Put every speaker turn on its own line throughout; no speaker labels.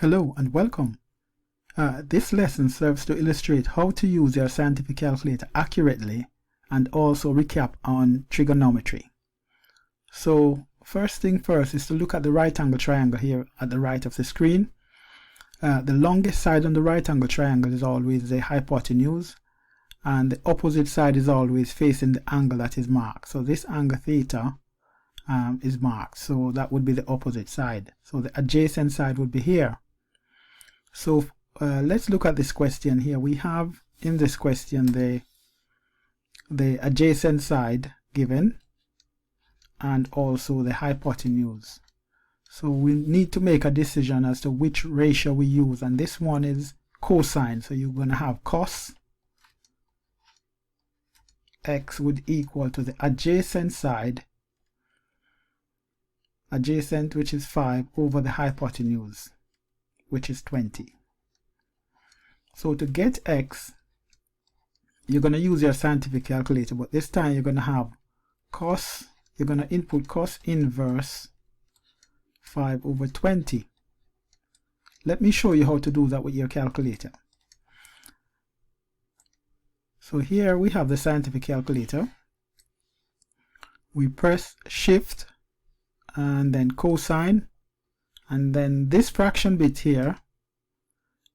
Hello and welcome. This lesson serves to illustrate how to use your scientific calculator accurately and also recap on trigonometry. So first thing first is to look at the right angle triangle here at the right of the screen. The longest side on the right angle triangle is always the hypotenuse, and the opposite side is always facing the angle that is marked. So this angle theta is marked, so that would be the opposite side. So the adjacent side would be here. So let's look at this question here. We have in this question the adjacent side given and also the hypotenuse. So we need to make a decision as to which ratio we use, and this one is cosine. So you're going to have cos x would equal to the adjacent side, adjacent which is 5, over the hypotenuse which is 20. So to get x, you're going to use your scientific calculator, but this time you're going to have cos, you're going to input cos inverse 5 over 20. Let me show you how to do that with your calculator. So here we have the scientific calculator. We press shift and then cosine, and then this fraction bit here,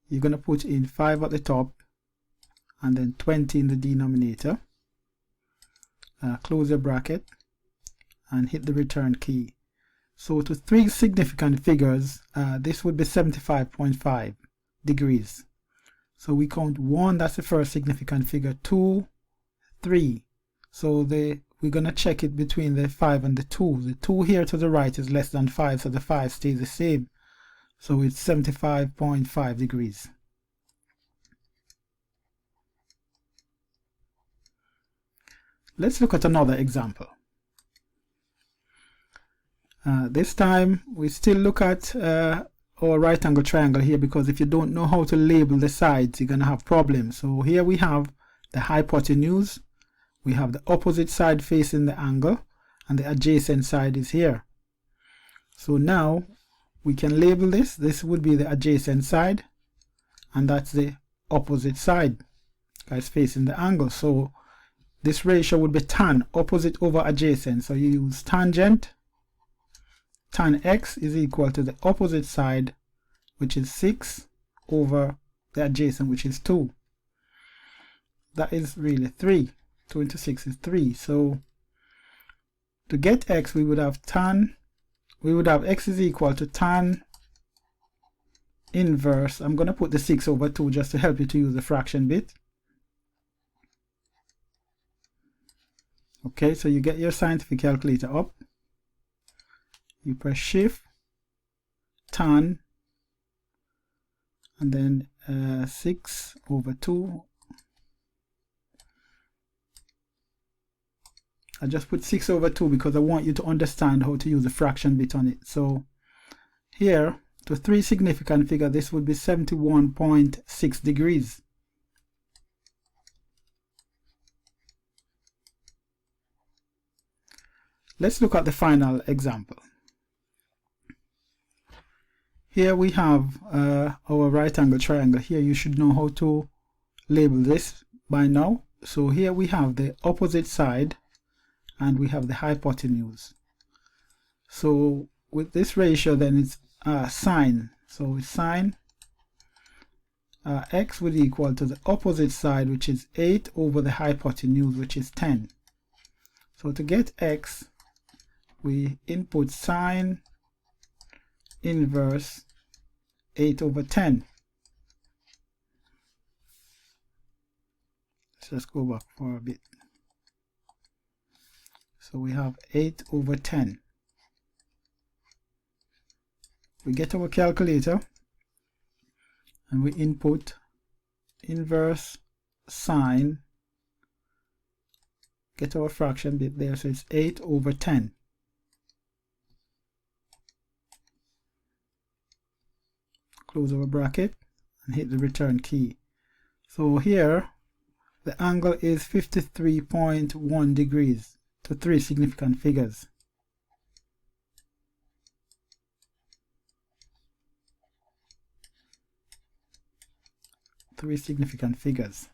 you're going to put in 5 at the top and then 20 in the denominator. Close your bracket and hit the return key. So to 3 significant figures, this would be 75.5 degrees. So we count 1, that's the first significant figure, 2, 3. So we're going to check it between the 5 and the 2. The 2 here to the right is less than 5, so the 5 stays the same. So it's 75.5 degrees. Let's look at another example. This time we still look at our right angle triangle here, because if you don't know how to label the sides, you're going to have problems. So here we have the hypotenuse, we have the opposite side facing the angle, and the adjacent side is here. So now we can label this. This would be the adjacent side, and that's the opposite side that's facing the angle. So this ratio would be tan, opposite over adjacent. So you use tangent, tan x is equal to the opposite side, which is 6, over the adjacent, which is 2. That is really 3. 2 into 6 is 3. So to get x, we would have x is equal to tan inverse. I'm going to put the 6 over 2 just to help you to use the fraction bit. Okay, so you get your scientific calculator up. You press shift, tan, and then 6 over 2. I just put 6 over 2 because I want you to understand how to use the fraction bit on it. So here, to 3 significant figure, this would be 71.6 degrees. Let's look at the final example. Here we have our right angle triangle. Here you should know how to label this by now. So here we have the opposite side and we have the hypotenuse. So with this ratio, then it's sine. So it's sine x would equal to the opposite side, which is 8, over the hypotenuse, which is 10. So to get x, we input sine inverse 8 over 10. Let's just go back for a bit. So we have 8 over 10. We get our calculator and we input inverse sine, get our fraction bit there, so it's 8 over 10. Close our bracket and hit the return key. So here the angle is 53.1 degrees to 3 significant figures. three significant figures.